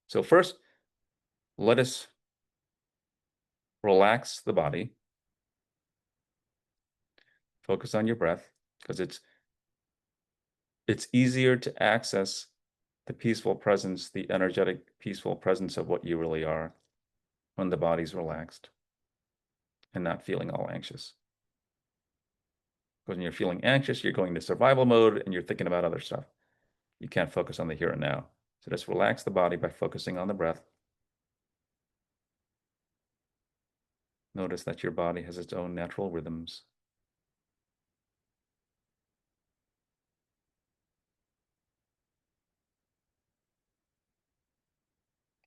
So first, let us relax the body, focus on your breath, because it's easier to access the peaceful presence, the energetic, peaceful presence of what you really are when the body's relaxed and not feeling all anxious. When you're feeling anxious, you're going to survival mode and you're thinking about other stuff. You can't focus on the here and now. So just relax the body by focusing on the breath. Notice that your body has its own natural rhythms.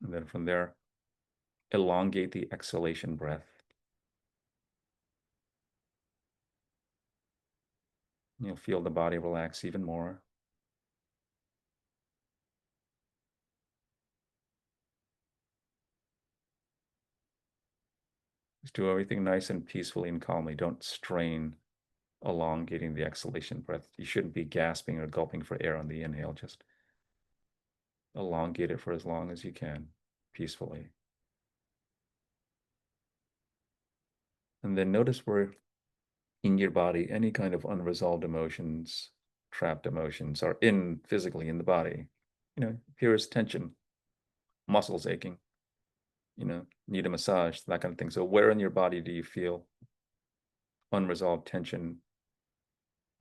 And then from there, elongate the exhalation breath. You'll feel the body relax even more. Just do everything nice and peacefully and calmly. Don't strain elongating the exhalation breath. You shouldn't be gasping or gulping for air on the inhale. Just elongate it for as long as you can, peacefully. And then notice where in your body any kind of unresolved emotions, trapped emotions are in physically in the body. Here is tension, muscles aching, need a massage, that kind of thing. So where in your body do you feel unresolved tension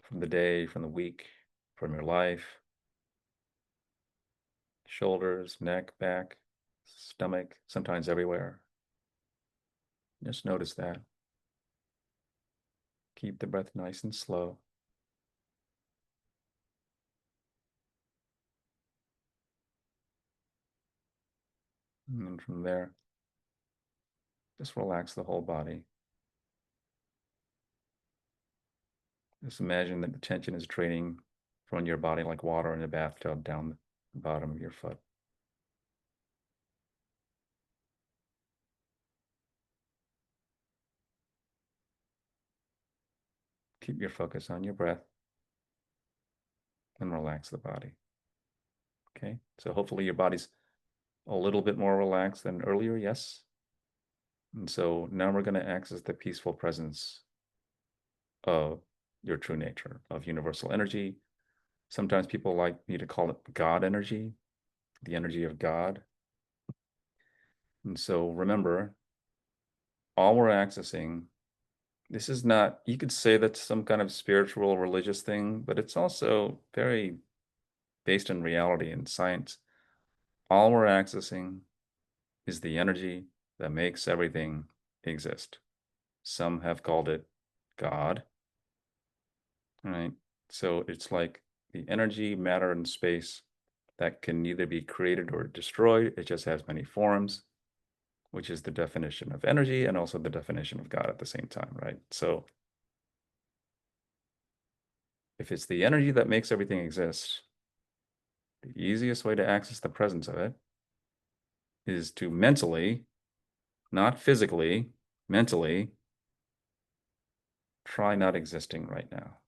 from the day, from the week, from your life? Shoulders, neck, back, stomach, sometimes everywhere. Just notice that. Keep the breath nice and slow. And then from there, just relax the whole body. Just imagine that the tension is draining from your body like water in a bathtub down the bottom of your foot. Keep your focus on your breath and relax the body. Okay, so hopefully your body's a little bit more relaxed than earlier, yes? And so now we're going to access the peaceful presence of your true nature, of universal energy. Sometimes people like me to call it God energy, the energy of God. And so remember, all we're accessing, this is not, you could say that's some kind of spiritual religious thing, but it's also very based in reality and science. All we're accessing is the energy that makes everything exist. Some have called it God, right? So it's like the energy, matter, and space that can neither be created or destroyed. It just has many forms, which is the definition of energy and also the definition of God at the same time, right? So if it's the energy that makes everything exist, the easiest way to access the presence of it is to mentally, not physically, mentally, try not existing right now.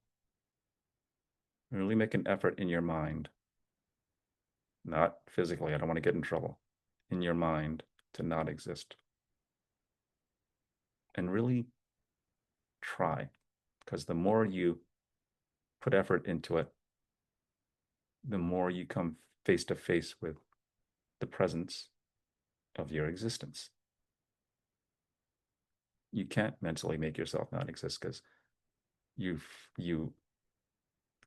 Really make an effort in your mind, not physically, I don't want to get in trouble, in your mind to not exist. And really try, because the more you put effort into it, the more you come face to face with the presence of your existence. You can't mentally make yourself not exist because you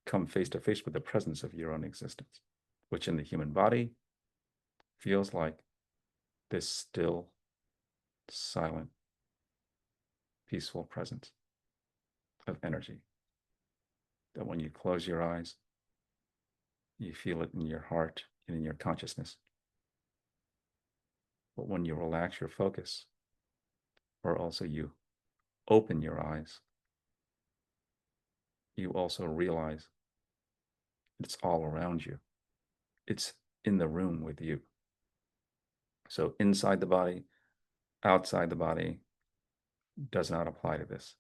come face to face with the presence of your own existence, which in the human body feels like this still, silent, peaceful presence of energy that when you close your eyes, you feel it in your heart and in your consciousness. But when you relax your focus, or also you open your eyes, you also realize it's all around you. It's in the room with you. So inside the body, outside the body does not apply to this.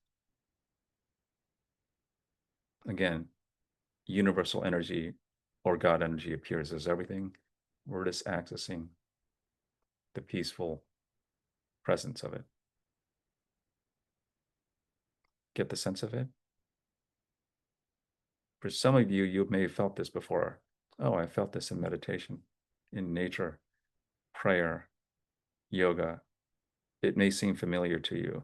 Again, universal energy or God energy appears as everything. We're just accessing the peaceful presence of it. Get the sense of it? For some of you, you may have felt this before. Oh, I felt this in meditation, in nature, prayer, yoga. It may seem familiar to you.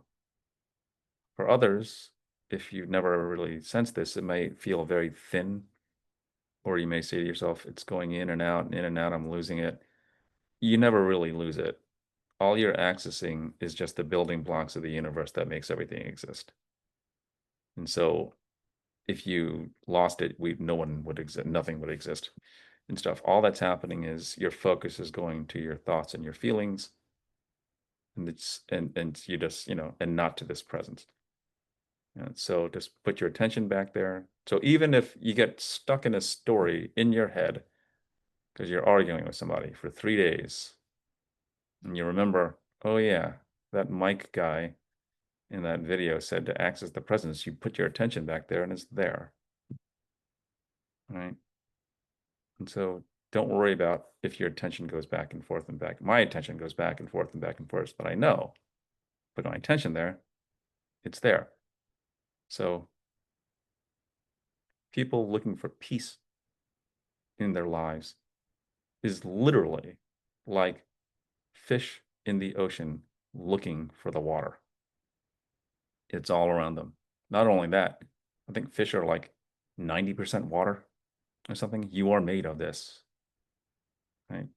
For others, if you've never really sensed this, it may feel very thin, or you may say to yourself, it's going in and out, I'm losing it. You never really lose it. All you're accessing is just the building blocks of the universe that makes everything exist. And so if you lost it, no one would exist, nothing would exist and stuff. All that's happening is your focus is going to your thoughts and your feelings, and you just, and not to this presence. And so just put your attention back there. So even if you get stuck in a story in your head because you're arguing with somebody for 3 days, and you remember, oh yeah, that Mike guy in that video said to access the presence, you put your attention back there and it's there. Right? And so don't worry about if your attention goes back and forth and back. My attention goes back and forth and back and forth, but I know, put my attention there, it's there. So people looking for peace in their lives is literally like fish in the ocean looking for the water. It's all around them. Not only that, I think fish are like 90% water or something. You are made of this, right?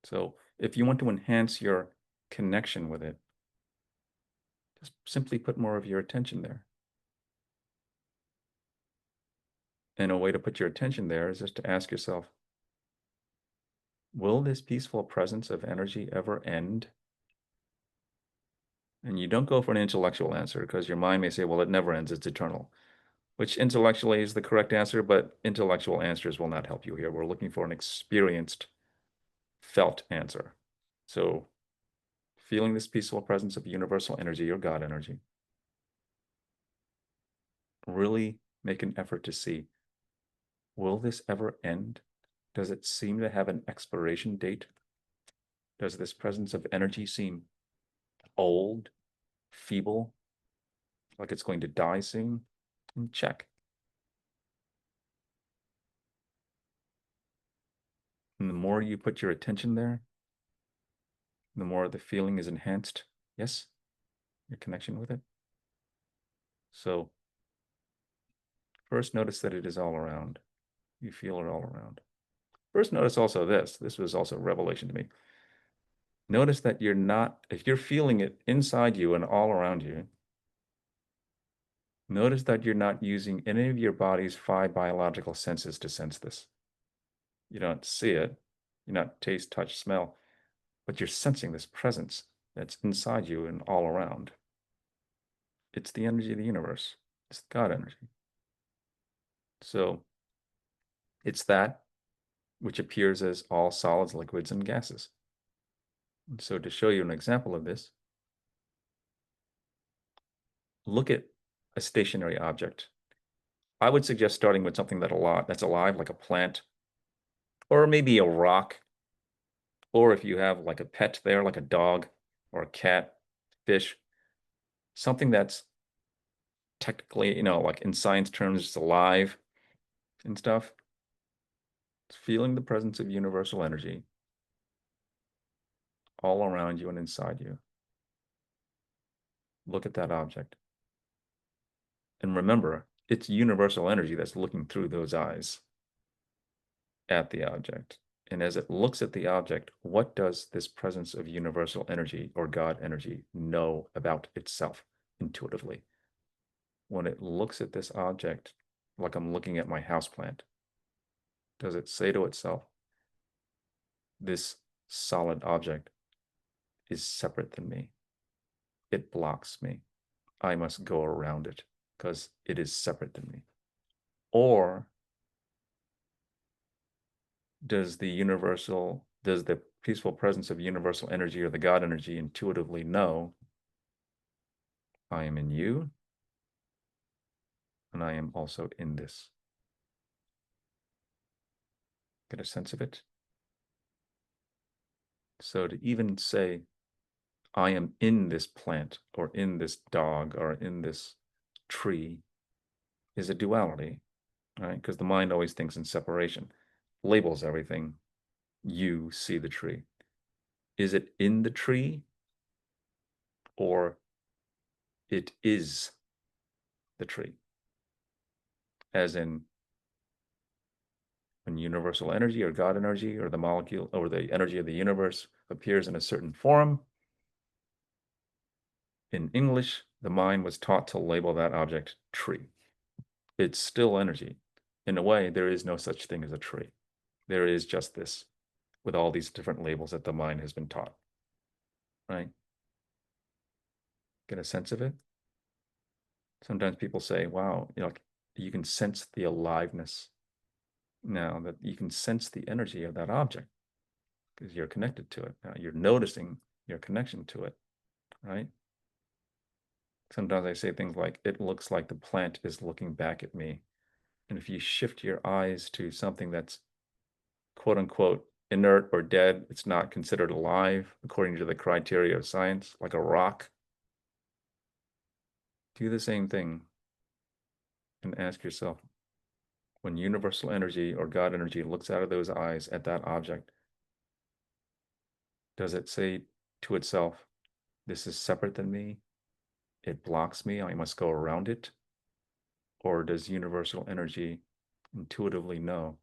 So if you want to enhance your connection with it, just simply put more of your attention there. And a way to put your attention there is just to ask yourself, will this peaceful presence of energy ever end? And you don't go for an intellectual answer because your mind may say, well, it never ends, it's eternal, which intellectually is the correct answer, but intellectual answers will not help you here. We're looking for an experienced, felt answer. So feeling this peaceful presence of universal energy or God energy, really make an effort to see, will this ever end? Does it seem to have an expiration date? Does this presence of energy seem old, feeble, like it's going to die soon? And check. And the more you put your attention there, the more the feeling is enhanced. Yes, your connection with it. So first notice that it is all around. You feel it all around. First notice also this. This was also a revelation to me. Notice that you're not, if you're feeling it inside you and all around you, notice that you're not using any of your body's 5 biological senses to sense this. You don't see it. You're not taste, touch, smell, but you're sensing this presence that's inside you and all around. It's the energy of the universe. It's God energy. So it's that which appears as all solids, liquids, and gases. And so to show you an example of this, look at a stationary object. I would suggest starting with something that's alive, like a plant, or maybe a rock, or if you have like a pet there, like a dog or a cat, fish, something that's technically, like in science terms, it's alive and stuff. It's feeling the presence of universal energy all around you and inside you. Look at that object. And remember, it's universal energy that's looking through those eyes at the object. And as it looks at the object, what does this presence of universal energy or God energy know about itself intuitively? When it looks at this object, like I'm looking at my houseplant, does it say to itself, this solid object is separate than me? It blocks me. I must go around it because it is separate than me. Or does the peaceful presence of universal energy or the God energy intuitively know, I am in you and I am also in this? Get a sense of it? So to even say, I am in this plant or in this dog or in this tree is a duality, right? Because the mind always thinks in separation, labels everything. You see the tree. Is it in the tree or it is the tree? As in, when universal energy or God energy or the molecule or the energy of the universe appears in a certain form, in English, the mind was taught to label that object tree. It's still energy. In a way, there is no such thing as a tree. There is just this with all these different labels that the mind has been taught, right? Get a sense of it? Sometimes people say, wow, you can sense the aliveness now, that you can sense the energy of that object because you're connected to it. Now you're noticing your connection to it, right? Sometimes I say things like, it looks like the plant is looking back at me. And if you shift your eyes to something that's quote unquote inert or dead, it's not considered alive according to the criteria of science, like a rock. Do the same thing and ask yourself, when universal energy or God energy looks out of those eyes at that object, does it say to itself, this is separate than me? It blocks me, I must go around it? Or does universal energy intuitively know,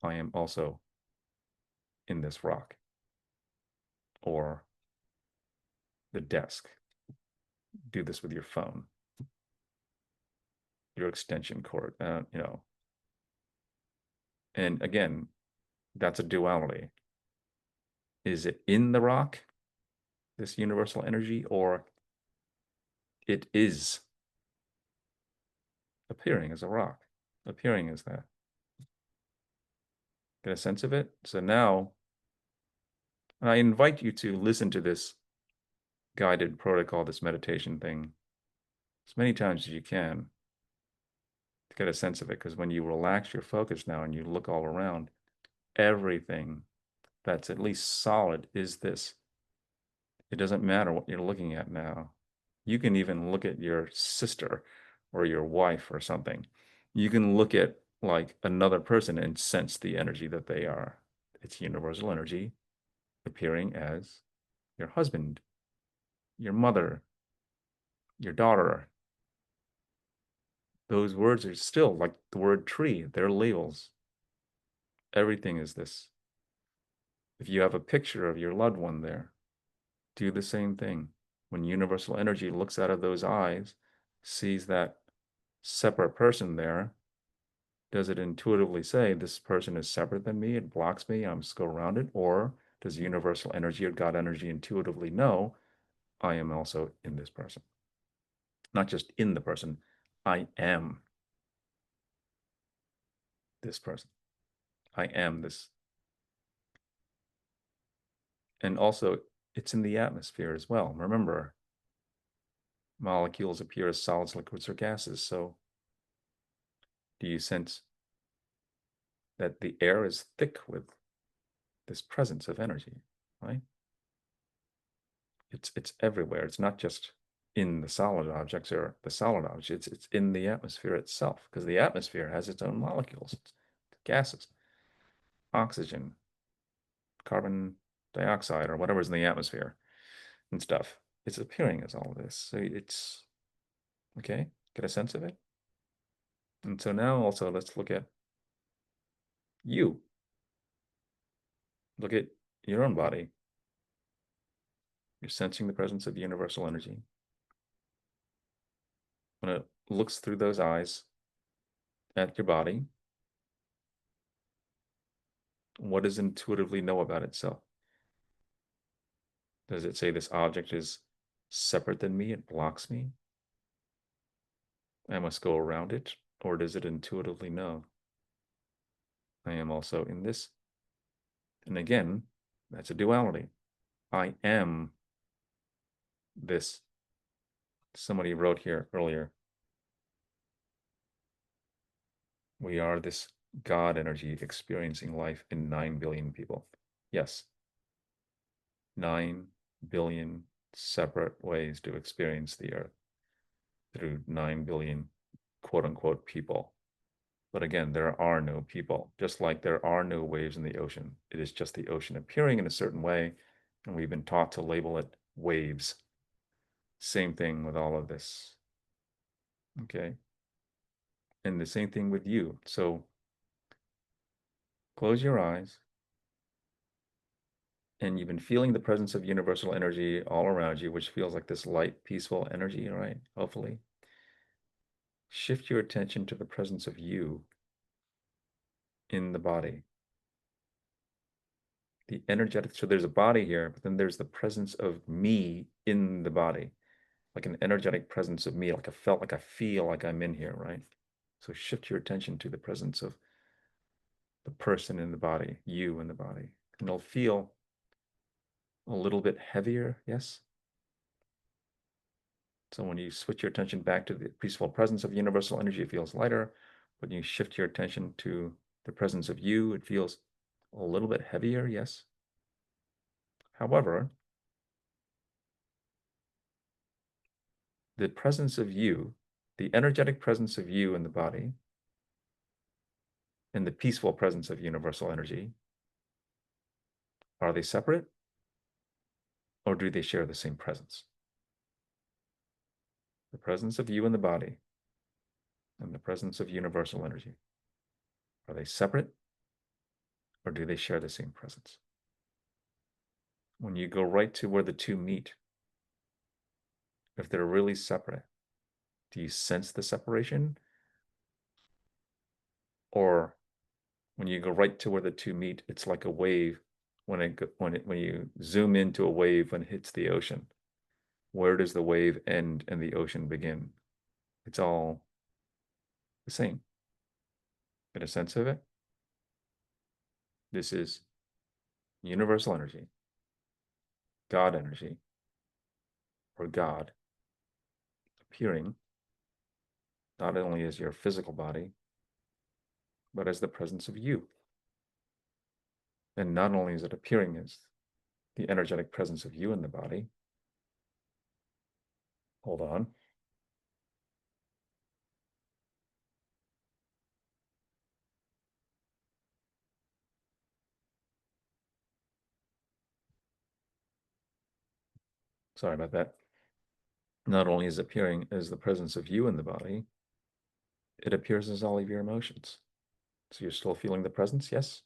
I am also in this rock or the desk? Do this with your phone, your extension cord, And again, that's a duality. Is it in the rock, this universal energy, or it is appearing as a rock, appearing as that? Get a sense of it? So now, I invite you to listen to this guided protocol, this meditation thing, as many times as you can to get a sense of it. Because when you relax your focus now and you look all around, everything that's at least solid is this. It doesn't matter what you're looking at now. You can even look at your sister or your wife or something. You can look at like another person and sense the energy that they are. It's universal energy appearing as your husband, your mother, your daughter. Those words are still like the word tree, they're labels. Everything is this. If you have a picture of your loved one there, do the same thing. When universal energy looks out of those eyes, sees that separate person there, does it intuitively say, this person is separate than me, it blocks me, I must go around it? Or does universal energy or God energy intuitively know, I am also in this person? Not just in the person, I am this person. I am this. And also, it's in the atmosphere as well. Remember, molecules appear as solids, liquids, or gases. So do you sense that the air is thick with this presence of energy, right? It's everywhere. It's not just in the solid objects or the solid objects. It's in the atmosphere itself, because the atmosphere has its own molecules, it's gases, oxygen, carbon dioxide, or whatever's in the atmosphere and stuff. It's appearing as all this. So it's okay. Get a sense of it. And so now also let's look at you. Look at your own body. You're sensing the presence of universal energy. When it looks through those eyes at your body, what does intuitively know about itself? Does it say this object is separate than me? It blocks me. I must go around it. Or does it intuitively know, I am also in this? And again, that's a duality. I am this. Somebody wrote here earlier, we are this God energy experiencing life in 9 billion people. Yes, 9 billion separate ways to experience the earth through 9 billion quote unquote people. But again, there are no people, just like there are no waves in the ocean. It is just the ocean appearing in a certain way, and we've been taught to label it waves. Same thing with all of this. Okay. And the same thing with you. So close your eyes, and you've been feeling the presence of universal energy all around you, which feels like this light, peaceful energy, all right? Hopefully. Shift your attention to the presence of you in the body. The energetic, so there's a body here, but then there's the presence of me in the body, like an energetic presence of me, like I feel like I'm in here, right? So shift your attention to the presence of the person in the body, you in the body, and it'll feel a little bit heavier, yes? So when you switch your attention back to the peaceful presence of universal energy, it feels lighter. When you shift your attention to the presence of you, it feels a little bit heavier, yes? However, the presence of you, the energetic presence of you in the body, and the peaceful presence of universal energy, are they separate or do they share the same presence? The presence of you in the body and the presence of universal energy, are they separate or do they share the same presence? When you go right to where the two meet, if they're really separate, do you sense the separation? Or when you go right to where the two meet, it's like a wave when you zoom into a wave when it hits the ocean. Where does the wave end and the ocean begin? It's all the same. Get a sense of it? This is universal energy, God energy, or God appearing not only as your physical body, but as the presence of you. And not only is it appearing as the energetic presence of you in the body, hold on. Sorry about that. Not only is appearing as the presence of you in the body, it appears as all of your emotions. So you're still feeling the presence, yes?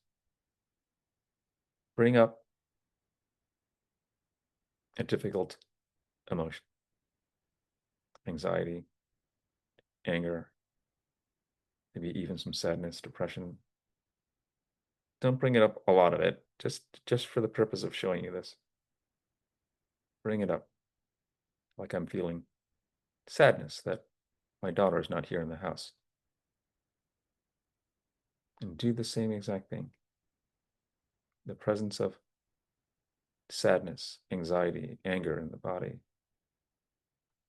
Bring up a difficult emotion, anxiety, anger, maybe even some sadness, depression. Don't bring it up, a lot of it, just for the purpose of showing you this. Bring it up like I'm feeling sadness that my daughter is not here in the house. And do the same exact thing. The presence of sadness, anxiety, anger in the body,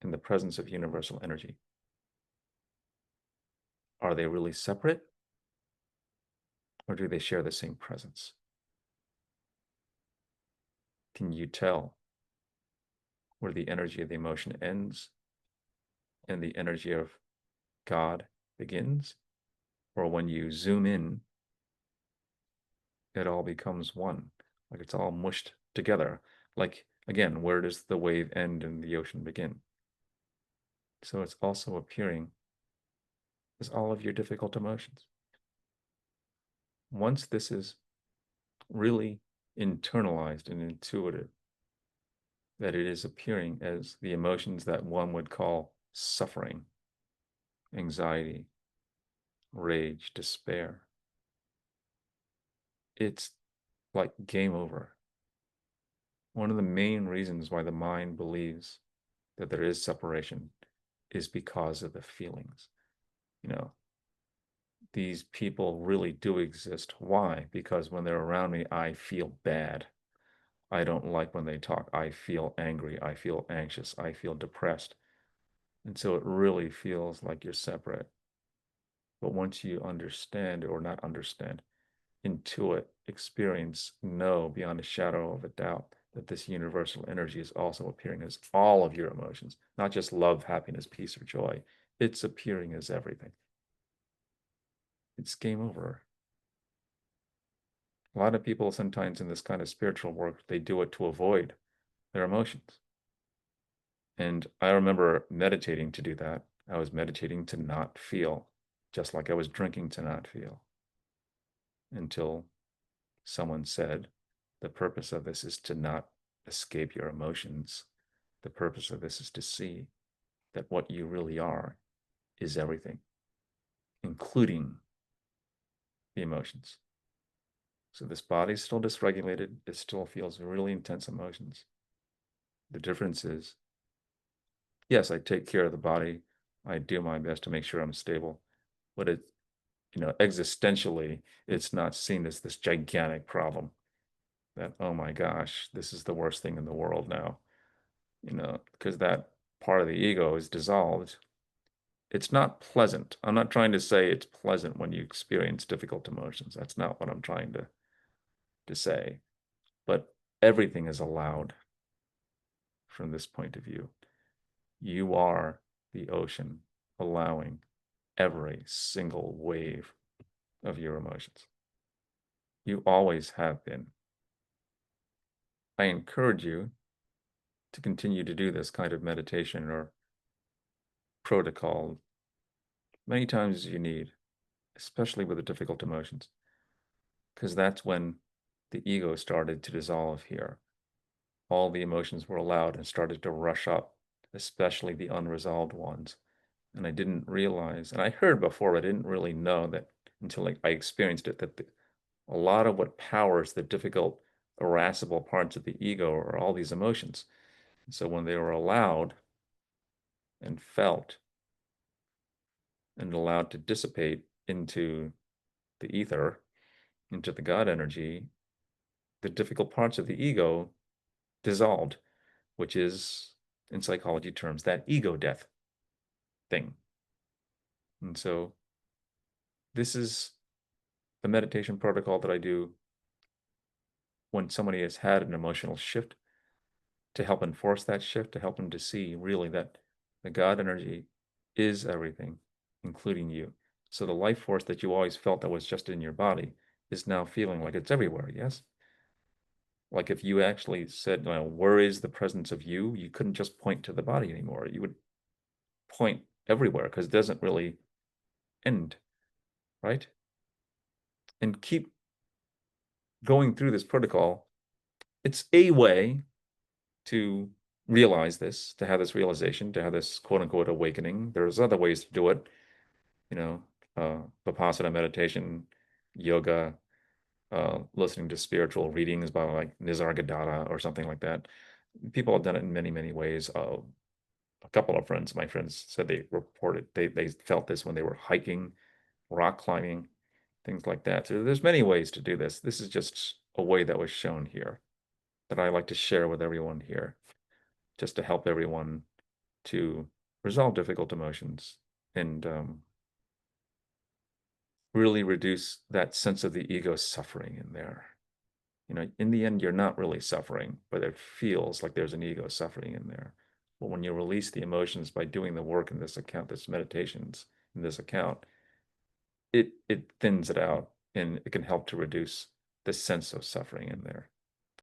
in the presence of universal energy. Are they really separate? Or do they share the same presence? Can you tell where the energy of the emotion ends and the energy of God begins? Or when you zoom in, it all becomes one, like it's all mushed together. Like, again, where does the wave end and the ocean begin? So it's also appearing as all of your difficult emotions. Once this is really internalized and intuitive, that it is appearing as the emotions that one would call suffering, anxiety, rage, despair, it's like game over. One of the main reasons why the mind believes that there is separation is because of the feelings. You know, these people really do exist. Why? Because when they're around me, I feel bad. I don't like when they talk. I feel angry. I feel anxious. I feel depressed. And so it really feels like you're separate. But once you understand or not understand, intuit, experience, know beyond a shadow of a doubt that this universal energy is also appearing as all of your emotions, not just love, happiness, peace, or joy. It's appearing as everything. It's game over. A lot of people sometimes in this kind of spiritual work, they do it to avoid their emotions. And I remember meditating to do that. I was meditating to not feel, just like I was drinking to not feel, until someone said, the purpose of this is to not escape your emotions. The purpose of this is to see that what you really are is everything, including the emotions. So this body's still dysregulated. It still feels really intense emotions. The difference is, yes, I take care of the body. I do my best to make sure I'm stable, but existentially, it's not seen as this gigantic problem that, oh my gosh, this is the worst thing in the world now, because that part of the ego is dissolved. It's not pleasant. I'm not trying to say it's pleasant when you experience difficult emotions. That's not what I'm trying to say. But everything is allowed from this point of view. You are the ocean, allowing every single wave of your emotions. You always have been. I encourage you to continue to do this kind of meditation or protocol many times as you need, especially with the difficult emotions, because that's when the ego started to dissolve here. All the emotions were allowed and started to rush up, especially the unresolved ones. And I didn't realize, and I heard before, but I didn't really know that until I experienced it, that a lot of what powers the difficult, irascible parts of the ego are all these emotions. So when they were allowed and felt and allowed to dissipate into the ether, into the God energy, the difficult parts of the ego dissolved, which is, in psychology terms, that ego death thing. And so this is the meditation protocol that I do when somebody has had an emotional shift, to help enforce that shift, to help them to see really that the God energy is everything, including you. So the life force that you always felt that was just in your body is now feeling like it's everywhere, yes? Like if you actually said, well, where is the presence of you? You couldn't just point to the body anymore. You would point everywhere because it doesn't really end, right? And keep going through this protocol. It's a way to realize this, to have this realization, to have this quote unquote awakening. There's other ways to do it, you know, Vipassana meditation, yoga, listening to spiritual readings by like Nisargadatta or something like that. People have done it in many, many ways. A couple of friends, my friends said they reported they felt this when they were hiking, rock climbing, things like that. So there's many ways to do this. This is just a way that was shown here that I like to share with everyone here, just to help everyone to resolve difficult emotions and really reduce that sense of the ego suffering in there. In the end, you're not really suffering, but it feels like there's an ego suffering in there. But when you release the emotions by doing the work in this account, this meditations in this account, it thins it out and it can help to reduce the sense of suffering in there.